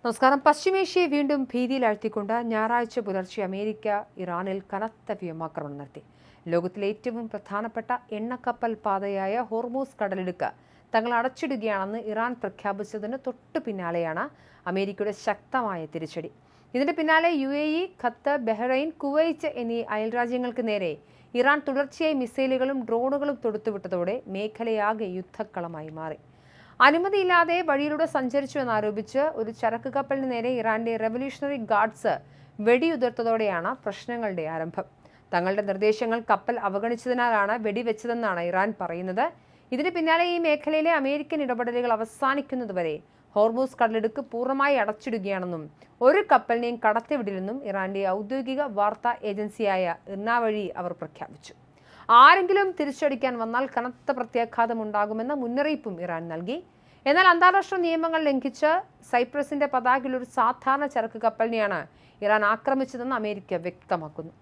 നമസ്കാരം. പശ്ചിമേഷ്യയെ വീണ്ടും ഭീതിയിലാഴ്ത്തിക്കൊണ്ട് ഞായറാഴ്ച പുലർച്ചെ അമേരിക്ക ഇറാനിൽ കനത്ത വ്യോമാക്രമണം നടത്തി. ലോകത്തിലെ ഏറ്റവും പ്രധാനപ്പെട്ട എണ്ണക്കപ്പൽ പാതയായ ഹോർമൂസ് കടലിടുക്ക് തങ്ങൾ അടച്ചിടുകയാണെന്ന് ഇറാൻ പ്രഖ്യാപിച്ചതിന് തൊട്ടു പിന്നാലെയാണ് അമേരിക്കയുടെ ശക്തമായ തിരിച്ചടി. ഇതിന് പിന്നാലെ UAE, ഖത്തർ, ബഹ്റൈൻ, കുവൈറ്റ് എന്നീ അയൽരാജ്യങ്ങൾക്ക് നേരെ ഇറാൻ തുടർച്ചയായി മിസൈലുകളും ഡ്രോണുകളും തൊടുത്തുവിട്ടതോടെ മേഖലയാകെ യുദ്ധക്കളമായി മാറി. അനുമതിയില്ലാതെ വഴിയിലൂടെ സഞ്ചരിച്ചു എന്നാരോപിച്ച് ഒരു ചരക്ക് കപ്പലിന് നേരെ ഇറാന്റെ റെവല്യൂഷണറി ഗാർഡ്സ് വെടിയുതിർത്തതോടെയാണ് പ്രശ്നങ്ങളുടെ ആരംഭം. തങ്ങളുടെ നിർദ്ദേശങ്ങൾ കപ്പൽ അവഗണിച്ചതിനാലാണ് വെടിവെച്ചതെന്നാണ് ഇറാൻ പറയുന്നത്. ഇതിന് പിന്നാലെ ഈ മേഖലയിലെ അമേരിക്കൻ ഇടപെടലുകൾ അവസാനിക്കുന്നതുവരെ ഹോർമൂസ് കടലിടുക്ക് പൂർണ്ണമായി അടച്ചിടുകയാണെന്നും ഒരു കപ്പലിനെയും കടത്തിവിടില്ലെന്നും ഇറാന്റെ ഔദ്യോഗിക വാർത്താ ഏജൻസിയായ ഇർന വഴി അവർ പ്രഖ്യാപിച്ചു. ആരെങ്കിലും തിരിച്ചടിക്കാൻ വന്നാൽ കനത്ത പ്രത്യാഘാതം ഉണ്ടാകുമെന്ന മുന്നറിയിപ്പും ഇറാൻ നൽകി. എന്നാൽ അന്താരാഷ്ട്ര നിയമങ്ങൾ ലംഘിച്ച് സൈപ്രസിന്റെ പതാകയിൽ ഒരു സാധാരണ ചരക്ക് കപ്പലിനെയാണ് ഇറാൻ ആക്രമിച്ചതെന്ന് അമേരിക്ക വ്യക്തമാക്കുന്നു.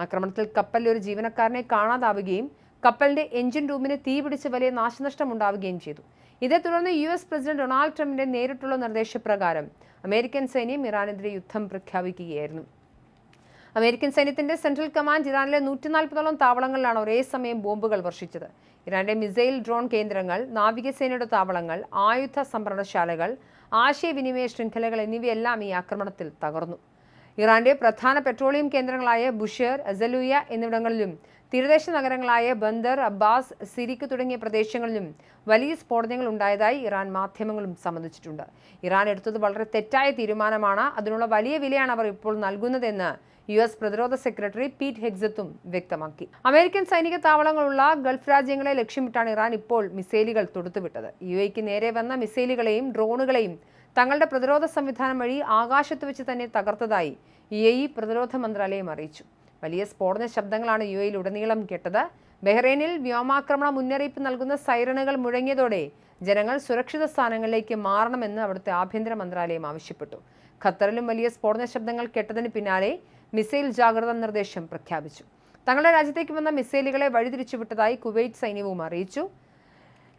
ആക്രമണത്തിൽ കപ്പലിലെ ഒരു ജീവനക്കാരനെ കാണാതാവുകയും കപ്പലിന്റെ എഞ്ചിൻ റൂമിന് തീപിടിച്ച് വലിയ നാശനഷ്ടം ഉണ്ടാവുകയും ചെയ്തു. ഇതേ തുടർന്ന് US പ്രസിഡന്റ് ഡൊണാൾഡ് ട്രംപിന്റെ നേരിട്ടുള്ള നിർദ്ദേശപ്രകാരം അമേരിക്കൻ സൈന്യം ഇറാനെതിരെ യുദ്ധം പ്രഖ്യാപിക്കുകയായിരുന്നു. അമേരിക്കൻ സൈന്യത്തിന്റെ സെൻട്രൽ കമാൻഡ് ഇറാനിലെ 140ഓളം താവളങ്ങളിലാണ് ഒരേ സമയം ബോംബുകൾ വർഷിച്ചത്. ഇറാന്റെ മിസൈൽ ഡ്രോൺ കേന്ദ്രങ്ങൾ, നാവികസേനയുടെ താവളങ്ങൾ, ആയുധ സംഭരണശാലകൾ, ആശയവിനിമയ ശൃംഖലകൾ എന്നിവയെല്ലാം ഈ ആക്രമണത്തിൽ തകർന്നു. ഇറാന്റെ പ്രധാന പെട്രോളിയം കേന്ദ്രങ്ങളായ ബുഷേർ, അസലൂയ എന്നിവിടങ്ങളിലും തീരദേശ നഗരങ്ങളായ ബന്ദർ അബ്ബാസ്, സിരിക്ക് തുടങ്ങിയ പ്രദേശങ്ങളിലും വലിയ സ്ഫോടനങ്ങൾ ഉണ്ടായതായി ഇറാൻ മാധ്യമങ്ങളും സമ്മതിച്ചിട്ടുണ്ട്. ഇറാൻ എടുത്തത് വളരെ തെറ്റായ തീരുമാനമാണ്. അതിനുള്ള വലിയ വിലയാണ് അവർ ഇപ്പോൾ നൽകുന്നതെന്ന് US പ്രതിരോധ സെക്രട്ടറി പീറ്റ് ഹെഗ്സത്തും വ്യക്തമാക്കി. അമേരിക്കൻ സൈനിക താവളങ്ങളുള്ള ഗൾഫ് രാജ്യങ്ങളെ ലക്ഷ്യമിട്ടാണ് ഇറാൻ ഇപ്പോൾ മിസൈലുകൾ തൊടുത്തുവിട്ടത്. UAEക്ക് നേരെ വന്ന മിസൈലുകളെയും ഡ്രോണുകളെയും തങ്ങളുടെ പ്രതിരോധ സംവിധാനം വഴി ആകാശത്ത് വെച്ച് തന്നെ തകർത്തതായി UAE പ്രതിരോധ മന്ത്രാലയം അറിയിച്ചു. വലിയ സ്ഫോടന ശബ്ദങ്ങളാണ് UAEയിൽ ഉടനീളം കേട്ടത്. ബഹ്റൈനിൽ വ്യോമാക്രമണ മുന്നറിയിപ്പ് നൽകുന്ന സൈറണുകൾ മുഴങ്ങിയതോടെ ജനങ്ങൾ സുരക്ഷിത സ്ഥാനങ്ങളിലേക്ക് മാറണമെന്ന് അവിടുത്തെ ആഭ്യന്തര മന്ത്രാലയം ആവശ്യപ്പെട്ടു. ഖത്തറിലും വലിയ സ്ഫോടന ശബ്ദങ്ങൾ കേട്ടതിന് പിന്നാലെ മിസൈൽ ജാഗ്രതാ നിർദ്ദേശം പ്രഖ്യാപിച്ചു. തങ്ങളുടെ രാജ്യത്തേക്ക് വന്ന മിസൈലുകളെ വഴിതിരിച്ചുവിട്ടതായി കുവൈറ്റ് സൈന്യവും അറിയിച്ചു.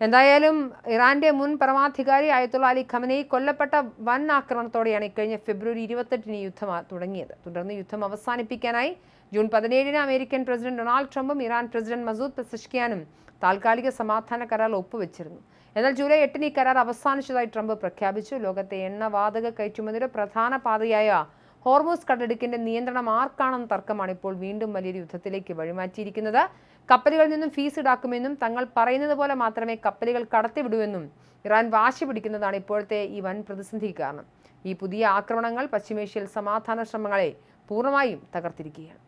എന്തായാലും ഇറാന്റെ മുൻ പരമാധികാരി അയത്തുള്ള അലി ഖമനേയി കൊല്ലപ്പെട്ട വൻ ആക്രമണത്തോടെയാണ് ഇക്കഴിഞ്ഞ ഫെബ്രുവരി 28-ന് യുദ്ധം തുടങ്ങിയത്. തുടർന്ന് യുദ്ധം അവസാനിപ്പിക്കാനായി ജൂൺ 17-ന് അമേരിക്കൻ പ്രസിഡന്റ് ഡൊണാൾഡ് ട്രംപും ഇറാൻ പ്രസിഡന്റ് മസൂദ് പെസഷ്കിയാനും താൽക്കാലിക സമാധാന കരാർ ഒപ്പുവെച്ചിരുന്നു. എന്നാൽ ജൂലൈ 8-ന് ഈ കരാർ അവസാനിച്ചതായി ട്രംപ് പ്രഖ്യാപിച്ചു. ലോകത്തെ എണ്ണവാതക കയറ്റുമതിയുടെ പ്രധാന പാതയായ ഹോർമൂസ് കടലിടുക്കിന്റെ നിയന്ത്രണം ആർക്കാണെന്ന തർക്കമാണ് ഇപ്പോൾ വീണ്ടും വലിയൊരു യുദ്ധത്തിലേക്ക് വഴിമാറ്റിയിരിക്കുന്നത്. കപ്പലുകളിൽ നിന്നും ഫീസ് ഈടാക്കുമെന്നും തങ്ങൾ പറയുന്നത് പോലെ മാത്രമേ കപ്പലുകൾ കടത്തിവിടൂവെന്നും ഇറാൻ വാശി പിടിക്കുന്നതാണ് ഇപ്പോഴത്തെ ഈ വൻ പ്രതിസന്ധിക്ക് കാരണം. ഈ പുതിയ ആക്രമണങ്ങൾ പശ്ചിമേഷ്യയിൽ സമാധാന ശ്രമങ്ങളെ പൂർണ്ണമായും തകർത്തിരിക്കുകയാണ്.